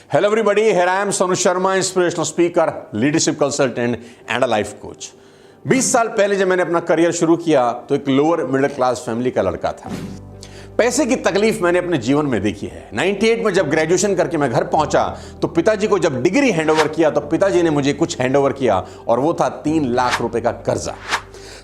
Hello everybody, here I am Sonu Sharma, inspirational speaker, leadership consultant and a life coach। 20 साल पहले जब मैंने अपना करियर शुरू किया तो एक लोअर मिडिल क्लास फैमिली का लड़का था। पैसे की तकलीफ मैंने अपने जीवन में देखी है। 98 में जब ग्रेजुएशन करके मैं घर पहुंचा तो पिताजी को जब डिग्री हैंडओवर किया तो पिताजी ने मुझे कुछ हैंडओवर किया और वो था 3 लाख रुपए का कर्जा।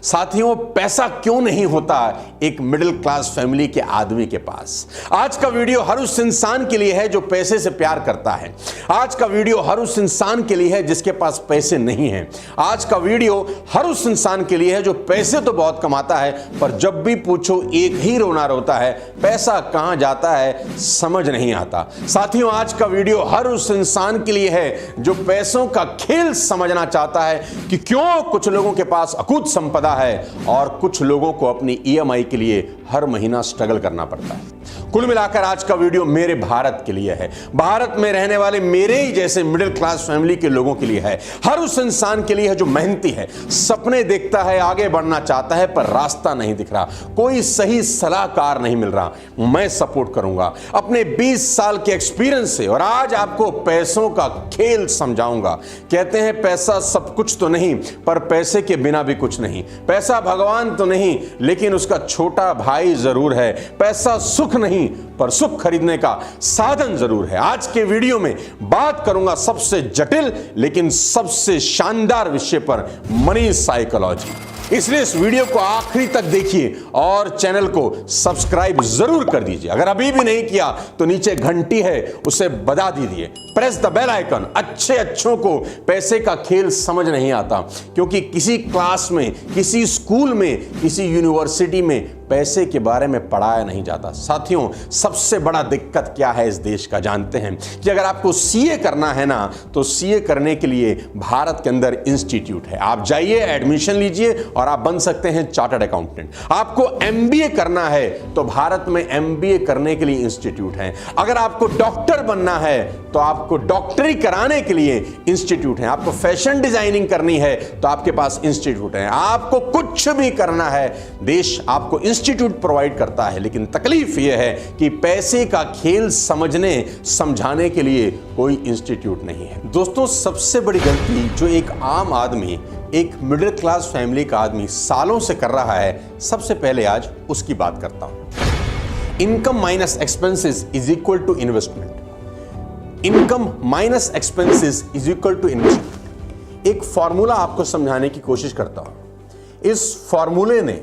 साथियों, पैसा क्यों नहीं होता एक मिडिल क्लास फैमिली के आदमी के पास। आज का वीडियो हर उस इंसान के लिए है जो पैसे से प्यार करता है। आज का वीडियो हर उस इंसान के लिए है जिसके पास पैसे नहीं हैं। आज का वीडियो हर उस इंसान के लिए है जो पैसे तो बहुत कमाता है पर जब भी पूछो एक ही रोना रोता है, पैसा कहां जाता है समझ नहीं आता। साथियों, आज का वीडियो हर उस इंसान के लिए है जो पैसों का खेल समझना चाहता है कि क्यों कुछ लोगों के पास अकूत संपदा है और कुछ लोगों को अपनी ईएमआई के लिए हर महीना स्ट्रगल करना पड़ता है। कुल मिलाकर आज का वीडियो मेरे भारत के लिए है, भारत में रहने वाले मेरे ही जैसे मिडिल क्लास फैमिली के लोगों के लिए है, हर उस इंसान के लिए है जो मेहनती है, सपने देखता है, आगे बढ़ना चाहता है पर रास्ता नहीं दिख रहा, कोई सही सलाहकार नहीं मिल रहा। मैं सपोर्ट करूंगा अपने 20 साल के एक्सपीरियंस से और आज आपको पैसों का खेल समझाऊंगा। कहते हैं पैसा सब कुछ तो नहीं पर पैसे के बिना भी कुछ नहीं। पैसा भगवान तो नहीं लेकिन उसका छोटा भाई जरूर है। पैसा सुख नहीं पर सुख खरीदने का साधन जरूर है। आज के वीडियो में बात करूंगा सबसे जटिल लेकिन सबसे शानदार विषय पर, मनी साइकोलॉजी। इसलिए इस वीडियो को आखिरी तक देखिए और चैनल को सब्सक्राइब जरूर कर दीजिए। अगर अभी भी नहीं किया तो नीचे घंटी है उसे बजा दीजिए, प्रेस द बेल आइकन। अच्छों को पैसे का खेल समझ नहीं आता क्योंकि किसी क्लास में, किसी स्कूल में, किसी यूनिवर्सिटी में पैसे के बारे में पढ़ाया नहीं जाता। साथियों, सबसे बड़ा दिक्कत क्या है इस देश का जानते हैं कि अगर आपको सीए करना है ना तो सीए करने के लिए भारत के अंदर इंस्टीट्यूट है। आप जाइए, एडमिशन लीजिए और आप बन सकते हैं चार्टर्ड अकाउंटेंट। आपको एमबीए करना है तो भारत में एमबीए करने के लिए इंस्टीट्यूट है। अगर आपको डॉक्टर बनना है तो आपको डॉक्टरी कराने के लिए इंस्टीट्यूट है। आपको फैशन डिजाइनिंग करनी है तो आपके पास इंस्टीट्यूट है। आपको कुछ भी करना है, देश आपको इंस्टीट्यूट प्रोवाइड करता है। लेकिन तकलीफ यह है कि पैसे का खेल समझने समझाने के लिए कोई इंस्टीट्यूट नहीं है। दोस्तों, सबसे बड़ी गलती जो एक आम आदमी, एक मिडिल क्लास फैमिली का आदमी सालों से कर रहा है, सबसे पहले आज उसकी बात करता हूं। Income minus expenses is equal to investment. Income minus expenses is equal to investment. एक फॉर्मूला आपको समझाने की कोशिश करता हूं। इस फॉर्मूले ने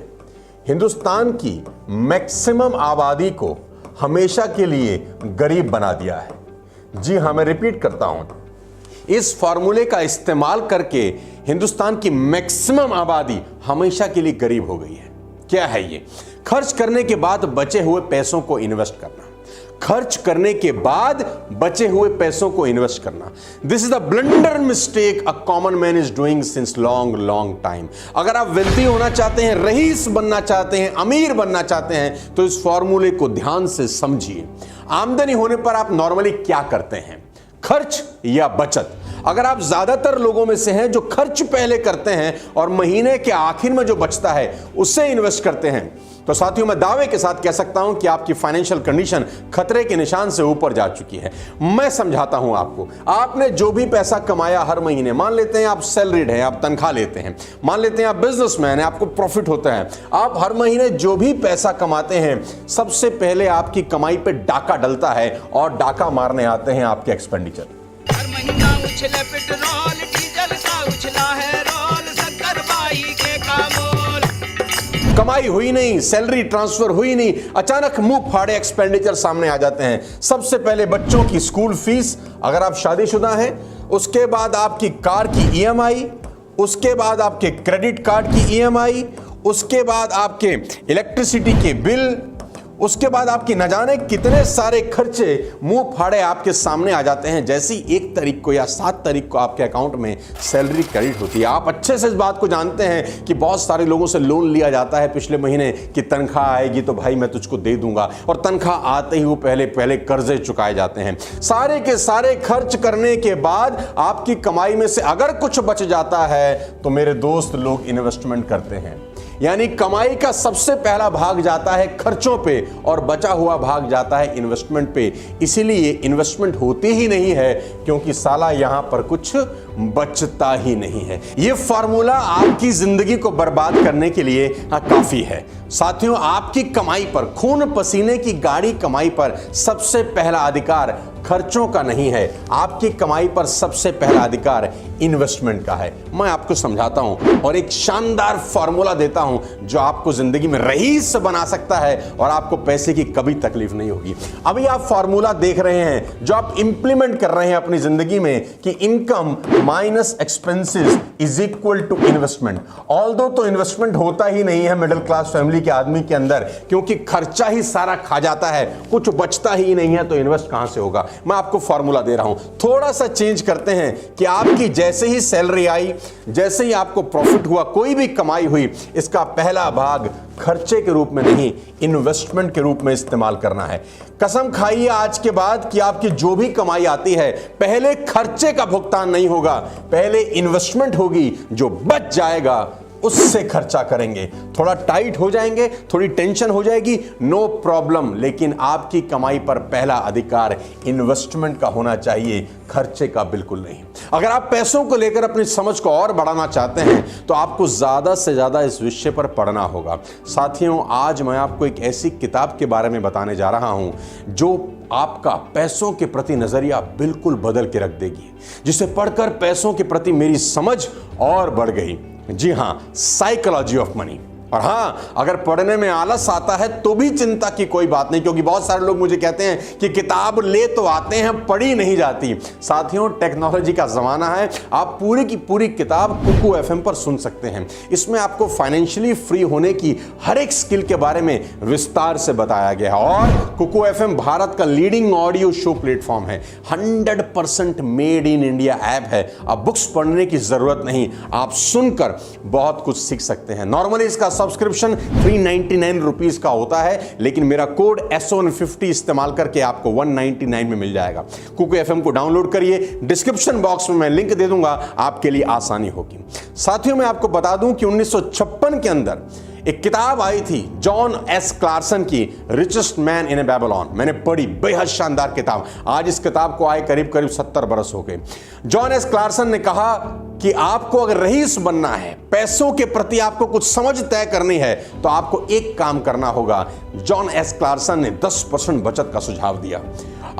हिंदुस्तान की मैक्सिमम आबादी को हमेशा के लिए गरीब बना दिया है। जी हां, मैं रिपीट करता हूं। इस फॉर्मूले का इस्तेमाल करके हिंदुस्तान की मैक्सिमम आबादी हमेशा के लिए गरीब हो गई है। क्या है ये? खर्च करने के बाद बचे हुए पैसों को इन्वेस्ट करना। खर्च करने के बाद बचे हुए पैसों को इन्वेस्ट करना। This is the blunder mistake a common man is doing since long time. अगर आप वेल्दी होना चाहते हैं, रईस बनना चाहते हैं, अमीर बनना चाहते हैं तो इस फॉर्मूले को ध्यान से समझिए। आमदनी होने पर आप नॉर्मली क्या करते हैं? खर्च या बचत? अगर आप ज्यादातर लोगों में से हैं जो खर्च पहले करते हैं और महीने के आखिर में जो बचता है उससे इन्वेस्ट करते हैं तो साथियों, मैं दावे के साथ कह सकता हूं कि आपकी फाइनेंशियल कंडीशन खतरे के निशान से ऊपर जा चुकी है। मैं समझाता हूं आपको। आपने जो भी पैसा कमाया हर महीने, मान लेते हैं आप सैलरीड हैं, आप तनख्वाह लेते हैं, मान लेते हैं आप बिजनेसमैन हैं, आपको प्रॉफिट होता है, आप हर महीने जो भी पैसा कमाते हैं सबसे पहले आपकी कमाई पे डाका डलता है और डाका मारने आते हैं आपके एक्सपेंडिचर। हर महीना उछले पेट्रोल डीजल का उछला है रोल, शक्कर बाई के कामोल। कमाई हुई नहीं, सैलरी ट्रांसफर हुई नहीं, अचानक मुंह फाड़े एक्सपेंडिचर सामने आ जाते हैं। सबसे पहले बच्चों की स्कूल फीस, अगर आप शादीशुदा हैं, उसके बाद आपकी कार की ईएमआई, उसके बाद आपके क्रेडिट कार्ड की ईएमआई, उसके बाद आपके इलेक्ट्रिसिटी के बिल, उसके बाद आपकी न जाने कितने सारे खर्चे मुंह फाड़े आपके सामने आ जाते हैं। जैसी 1 तारीख को या 7 तारीख को आपके अकाउंट में सैलरी क्रेडिट होती है। आप अच्छे से इस बात को जानते हैं कि बहुत सारे लोगों से लोन लिया जाता है पिछले महीने कि तनख्वाह आएगी तो भाई मैं तुझको दे दूंगा, और तनख्वाह आते ही वो पहले कर्जे चुकाए जाते हैं। सारे के सारे खर्च करने के बाद आपकी कमाई में से अगर कुछ बच जाता है तो मेरे दोस्त लोग इन्वेस्टमेंट करते हैं। यानी कमाई का सबसे पहला भाग जाता है खर्चों पे और बचा हुआ भाग जाता है इन्वेस्टमेंट पे। इसीलिए इन्वेस्टमेंट होती ही नहीं है क्योंकि साला यहां पर कुछ बचता ही नहीं है। यह फॉर्मूला आपकी जिंदगी को बर्बाद करने के लिए काफी है। साथियों, आपकी कमाई पर, खून पसीने की गाड़ी कमाई पर सबसे पहला अधिकार खर्चों का नहीं है। आपकी कमाई पर सबसे पहला अधिकार इन्वेस्टमेंट का है। मैं आपको समझाता हूं और एक शानदार फॉर्मूला देता हूं जो आपको जिंदगी में रईस बना सकता है और आपको पैसे की कभी तकलीफ नहीं होगी। अभी आप फॉर्मूला देख रहे हैं जो आप इंप्लीमेंट कर रहे हैं अपनी जिंदगी में कि income minus expenses is equal to investment. Although तो इन्वेस्टमेंट होता ही नहीं है मिडिल क्लास फैमिली के आदमी के अंदर, क्योंकि खर्चा ही सारा खा जाता है, कुछ बचता ही नहीं है, तो इन्वेस्ट कहां से होगा। मैं आपको फॉर्मूला दे रहा हूं, थोड़ा सा चेंज करते हैं कि आपकी जैसे ही सैलरी आई, जैसे ही आपको प्रॉफिट हुआ, कोई भी कमाई हुई, इसका पहला भाग खर्चे के रूप में नहीं, इन्वेस्टमेंट के रूप में इस्तेमाल करना है। कसम खाइए आज के बाद कि आपकी जो भी कमाई आती है पहले खर्चे का भुगतान नहीं होगा, पहले इन्वेस्टमेंट होगी। जो बच जाएगा उससे खर्चा करेंगे। थोड़ा टाइट हो जाएंगे, थोड़ी टेंशन हो जाएगी, नो प्रॉब्लम, लेकिन आपकी कमाई पर पहला अधिकार इन्वेस्टमेंट का होना चाहिए, खर्चे का बिल्कुल नहीं। अगर आप पैसों को लेकर अपनी समझ को और बढ़ाना चाहते हैं तो आपको ज्यादा से ज्यादा इस विषय पर पढ़ना होगा। साथियों, आज मैं आपको एक ऐसी किताब के बारे में बताने जा रहा हूं जो आपका पैसों के प्रति नजरिया बिल्कुल बदल के रख देगी, जिसे पढ़कर पैसों के प्रति मेरी समझ और बढ़ गई। जी हां, साइकोलॉजी ऑफ मनी। और हां, अगर पढ़ने में आलस आता है तो भी चिंता की कोई बात नहीं, क्योंकि बहुत सारे लोग मुझे कहते हैं कि किताब ले तो आते हैं, पढ़ी नहीं जाती। साथियों, टेक्नोलॉजी का जमाना है, आप पूरी की पूरी किताब कुकू एफएम पर सुन सकते हैं। इसमें आपको फाइनेंशियली फ्री होने की हर एक स्किल के बारे में विस्तार से बताया गया है। और कुकू एफएम भारत का लीडिंग ऑडियो शो प्लेटफॉर्म है, 100% मेड इन इंडिया ऐप है। अब बुक्स पढ़ने की जरूरत नहीं, आप सुनकर बहुत कुछ सीख सकते हैं। नॉर्मली इसका सब्सक्रिप्शन 399 रुपीस का होता है, लेकिन मेरा कोड S150 इस्तेमाल करके आपको 199 में मिल जाएगा। कुकू एफएम को डाउनलोड करिए, डिस्क्रिप्शन बॉक्स में मैं लिंक दे दूंगा, आपके लिए आसानी होगी। साथियों, मैं आपको बता दूं कि 1956 के अंदर एक किताब आई थी जॉन एस क्लार्सन की, richest man in A Babylon. मैंने पढ़ी, बेहद शानदार किताब। आज इस किताब को आए करीब करीब 70 बरस हो गए। जॉन एस क्लार्सन ने कहा कि आपको अगर रईस बनना है, पैसों के प्रति आपको कुछ समझ तय करनी है, तो आपको एक काम करना होगा। जॉन एस क्लार्सन ने 10% बचत का सुझाव दिया।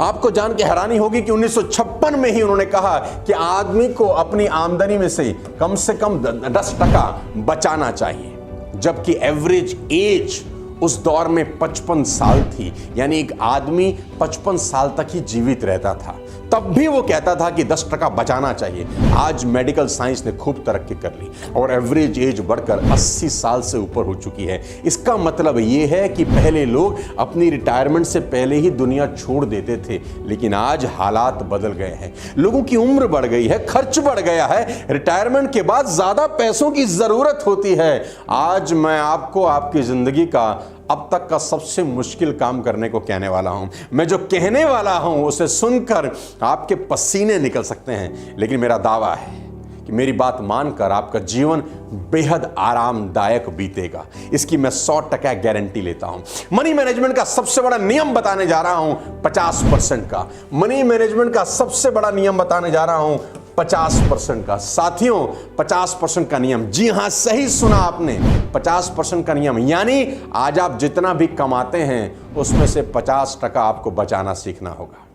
आपको जान के हैरानी होगी कि 1956 में ही उन्होंने कहा कि आदमी को अपनी आमदनी में से कम 10% बचाना चाहिए, जबकि एवरेज एज उस दौर में 55 साल थी। यानी एक आदमी 55 साल तक ही जीवित रहता था, तब भी वो कहता था कि 10% बचाना चाहिए। आज मेडिकल साइंस ने खूब तरक्की कर ली और एवरेज एज बढ़कर 80 साल से ऊपर हो चुकी है। इसका मतलब ये है कि पहले लोग अपनी रिटायरमेंट से पहले ही दुनिया छोड़ देते थे, लेकिन आज हालात बदल गए हैं। लोगों की उम्र बढ़ गई है, खर्च बढ़ गया है, रिटायरमेंट के बाद ज्यादा पैसों की जरूरत होती है। आज मैं आपको आपकी जिंदगी का अब तक का सबसे मुश्किल काम करने को कहने वाला हूं। मैं जो कहने वाला हूं उसे सुनकर आपके पसीने निकल सकते हैं, लेकिन मेरा दावा है कि मेरी बात मानकर आपका जीवन बेहद आरामदायक बीतेगा। इसकी मैं 100% गारंटी लेता हूं। मनी मैनेजमेंट का सबसे बड़ा नियम बताने जा रहा हूं 50% का। मनी मैनेजमेंट का सबसे बड़ा नियम बताने जा रहा हूं 50% का। साथियों, 50% का नियम, जी हां, सही सुना आपने, 50% का नियम। यानी आज आप जितना भी कमाते हैं उसमें से 50% आपको बचाना सीखना होगा।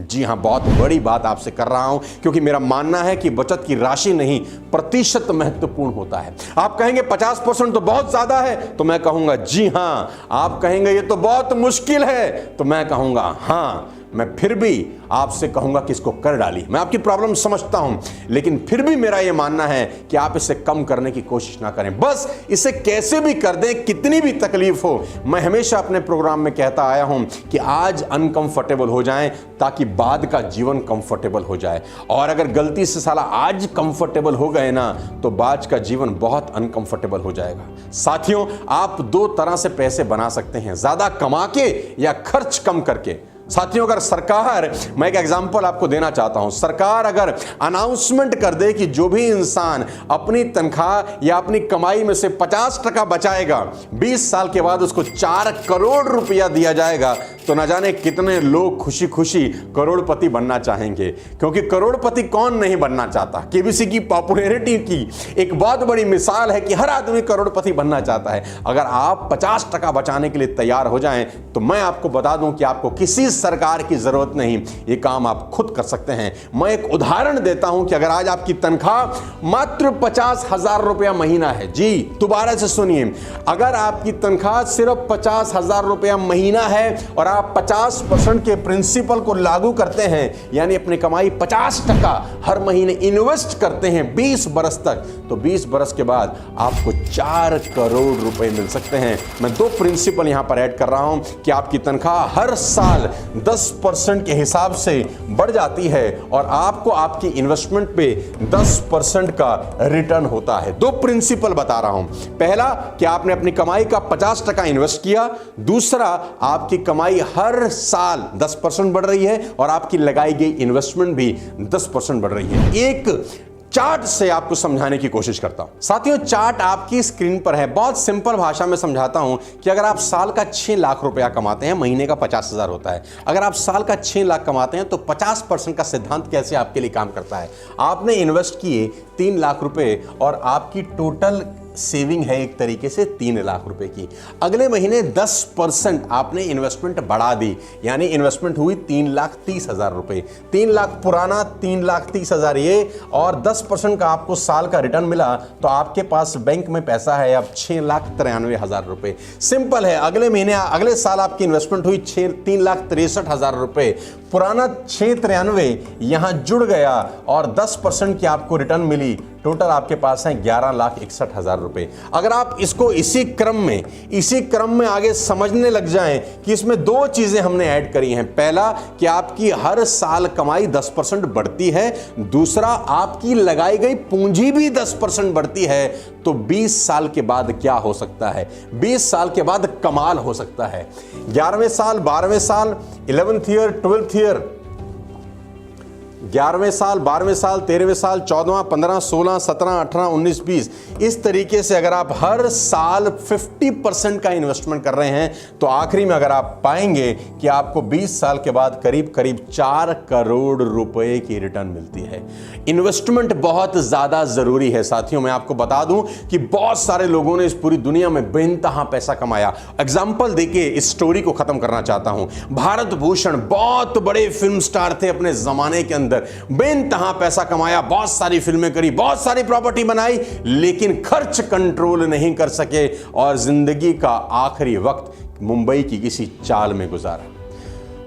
जी हां, बहुत बड़ी बात आपसे कर रहा हूं, क्योंकि मेरा मानना है कि बचत की राशि नहीं, प्रतिशत महत्वपूर्ण होता है। आप कहेंगे 50% तो बहुत ज्यादा है, तो मैं कहूंगा जी हां। आप कहेंगे ये तो बहुत मुश्किल है, तो मैं कहूंगा हां। मैं फिर भी आपसे कहूंगा कि इसको कर डालिए। मैं आपकी प्रॉब्लम समझता हूं, लेकिन फिर भी मेरा यह मानना है कि आप इसे कम करने की कोशिश ना करें, बस इसे कैसे भी कर दें, कितनी भी तकलीफ हो। मैं हमेशा अपने प्रोग्राम में कहता आया हूं कि आज अनकंफर्टेबल हो जाएं ताकि बाद का जीवन कंफर्टेबल हो जाए। और अगर गलती से साला आज कंफर्टेबल हो गए ना, तो बाद का जीवन बहुत अनकंफर्टेबल हो जाएगा। साथियों, आप 2 तरह से पैसे बना सकते हैं, ज्यादा कमा के या खर्च कम करके। साथियों, अगर सरकार, मैं एक एग्जांपल आपको देना चाहता हूं, सरकार अगर अनाउंसमेंट कर दे कि जो भी इंसान अपनी तनख्वाह या अपनी कमाई में से 50% बचाएगा 20 साल के बाद उसको 4 करोड़ रुपया दिया जाएगा, तो न जाने कितने लोग खुशी खुशी करोड़पति बनना चाहेंगे। क्योंकि करोड़पति कौन नहीं बनना चाहता। केबीसी की पॉपुलैरिटी की एक बहुत बड़ी मिसाल है कि हर आदमी करोड़पति बनना चाहता है। अगर आप 50% बचाने के लिए तैयार हो जाएं तो मैं आपको बता दूं कि आपको किसी सरकार की जरूरत नहीं, ये काम आप खुद कर सकते हैं। मैं एक उदाहरण देता हूं कि अगर आज आपकी तनख्वाह मात्र 50,000 रुपया महीना है, जी दोबारा से सुनिए, अगर आपकी तनख्वाह सिर्फ 50,000 रुपया महीना है और आप 50% के प्रिंसिपल को लागू करते हैं, यानी अपनी कमाई 50% हर महीने इन्वेस्ट करते हैं 20 बरस तक, तो 20 बरस के बाद आपको 4 करोड़ रुपए मिल सकते हैं। मैं 2 प्रिंसिपल यहां पर ऐड कर रहा हूं कि आपकी तनख्वाह हर साल 10% के हिसाब से बढ़ जाती है और आपको आपकी इन्वेस्टमेंट पे 10% का रिटर्न होता है। 2 प्रिंसिपल बता रहा हूं। पहला कि आपने अपनी कमाई का 50% इन्वेस्ट किया, दूसरा आपकी कमाई हर साल 10% बढ़ रही है और आपकी लगाई गई इन्वेस्टमेंट भी 10% बढ़ रही है। एक चार्ट से आपको समझाने की कोशिश करता हूं। साथियों, चार्ट आपकी स्क्रीन पर है। बहुत सिंपल भाषा में समझाता हूं कि अगर आप साल का 6 लाख रुपया कमाते हैं, महीने का 50,000 होता है। अगर आप साल का 6 लाख कमाते हैं तो 50% का सिद्धांत कैसे आपके लिए काम करता है। आपने इन्वेस्ट किए 3 लाख रुपए और आपकी टोटल सेविंग है एक तरीके से 3 लाख रुपए की। अगले महीने 10% आपने इन्वेस्टमेंट बढ़ा दी, यानी इन्वेस्टमेंट हुई 3,30,000 रुपए। 3 लाख पुराना, 3,30,000 ये, और 10% का आपको साल का रिटर्न मिला, तो आपके पास बैंक में पैसा है अब 6,93,000 रुपए। सिंपल है, अगले महीने अगले साल आपकी इन्वेस्टमेंट हुई 3,63,000 रुपए। पुराना 693 यहां जुड़ गया और 10% की आपको रिटर्न मिली, टोटल आपके पास है 11,61,000 रुपए। अगर आप इसको इसी क्रम में आगे समझने लग जाएं कि इसमें 2 चीजें हमने ऐड करी हैं। पहला कि आपकी हर साल कमाई 10% बढ़ती है, दूसरा आपकी लगाई गई पूंजी भी 10% बढ़ती है। तो 20 साल के बाद क्या हो सकता है? 20 साल के बाद कमाल हो सकता है। 11वें साल, 12वें साल, 11th ईयर, 12th ईयर, 11वें साल, 12वें साल, 13वें साल, 14वां, 15, 16, 17, 18, 19, 20, इस तरीके से अगर आप हर साल 50% का इन्वेस्टमेंट कर रहे हैं तो आखिरी में अगर आप पाएंगे कि आपको 20 साल के बाद करीब करीब 4 करोड़ रुपए की रिटर्न मिलती है। इन्वेस्टमेंट बहुत ज्यादा जरूरी है साथियों। मैं आपको बता दूं कि बहुत सारे लोगों ने इस पूरी दुनिया में बेइंतहा पैसा कमाया। एग्जाम्पल देके इस स्टोरी को खत्म करना चाहता हूं। भारत भूषण बहुत बड़े फिल्म स्टार थे अपने जमाने के अंदर, बेइंतहा पैसा कमाया, बहुत सारी फिल्में करी, बहुत सारी प्रॉपर्टी बनाई, लेकिन खर्च कंट्रोल नहीं कर सके और जिंदगी का आखिरी वक्त मुंबई की किसी चाल में गुजारा।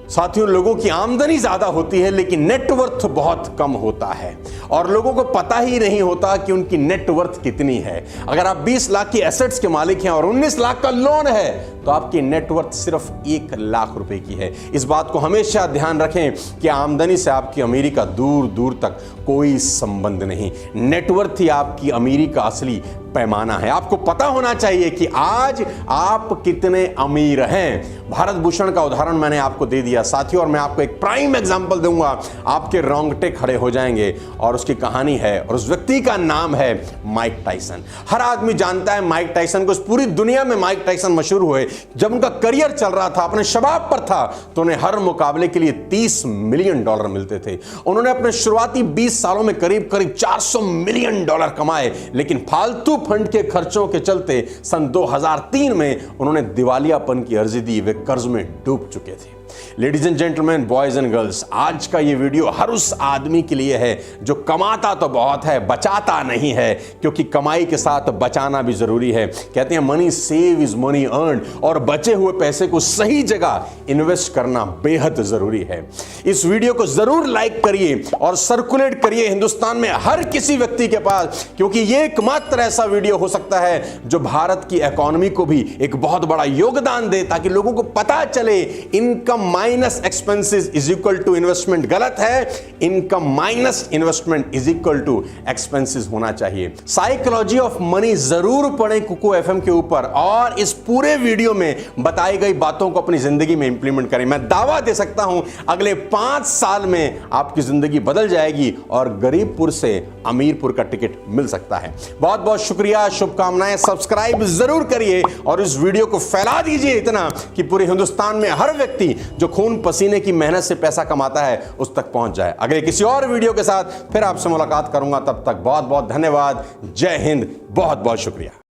साथियों, लोगों की आमदनी ज्यादा होती है लेकिन नेटवर्थ बहुत कम होता है और लोगों को पता ही नहीं होता कि उनकी नेटवर्थ कितनी है। अगर आप 20 लाख की एसेट्स के मालिक हैं और 19 लाख का लोन है तो आपकी नेटवर्थ सिर्फ 1 लाख रुपए की है। इस बात को हमेशा ध्यान रखें कि आमदनी से आपकी अमीरी का दूर दूर तक कोई संबंध नहीं। नेटवर्थ ही आपकी अमीरी का असली पैमाना है। आपको पता होना चाहिए कि आज आप कितने अमीर हैं। भारत भूषण का उदाहरण मैंने आपको दे दिया साथियों, और मैं आपको एक प्राइम एग्जांपल दूंगा, आपके रोंगटे खड़े हो जाएंगे। और उसकी कहानी है और उस व्यक्ति का नाम है माइक टायसन। हर आदमी जानता है माइक टायसन को। इस पूरी दुनिया में माइक टायसन मशहूर हुए जब उनका करियर चल रहा था, अपने शबाब पर था, तो उन्हें हर मुकाबले के लिए $30 मिलियन मिलते थे। उन्होंने अपने शुरुआती 20 सालों में करीब करीब $400 मिलियन कमाए, लेकिन फालतू फंड के खर्चों के चलते सन 2003 में उन्होंने दिवालियापन की अर्जी दी। वे कर्ज में डूब चुके थे। Ladies and gentleman, boys and girls, आज का ये वीडियो हर उस आदमी के लिए है जो कमाता तो बहुत है, बचाता नहीं है, क्योंकि कमाई के साथ बचाना भी जरूरी है। कहते हैं money save is money earn, और बचे हुए पैसे को सही जगह इन्वेस्ट करना बेहद जरूरी है। इस वीडियो को जरूर लाइक करिए और सर्कुलेट करिए हिंदुस्तान में हर किसी व्यक्ति के पास, क्योंकि ये एकमात्र ऐसा वीडियो हो सकता है जो भारत की इकोनॉमी को भी एक बहुत बड़ा योगदान दे, ताकि लोगों को पता चले income income minus expenses is equal to investment गलत है। Income minus investment is equal to expenses होना चाहिए। साइकोलॉजी ऑफ मनी जरूर पढ़ें कुकू एफएम के ऊपर और इस पूरे वीडियो में बताई गई बातों को अपनी जिंदगी में इंप्लीमेंट करें। मैं दावा दे सकता हूं अगले 5 साल में आपकी जिंदगी बदल जाएगी और गरीबपुर से अमीरपुर का टिकट मिल सकता है। बहुत बहुत शुक्रिया, शुभकामनाएं। सब्सक्राइब जरूर करिए और इस वीडियो को फैला दीजिए इतना कि पूरे हिंदुस्तान में हर व्यक्ति जो खून पसीने की मेहनत से पैसा कमाता है उस तक पहुंच जाए। अगले किसी और वीडियो के साथ फिर आपसे मुलाकात करूंगा। तब तक बहुत बहुत धन्यवाद। जय हिंद। बहुत बहुत शुक्रिया।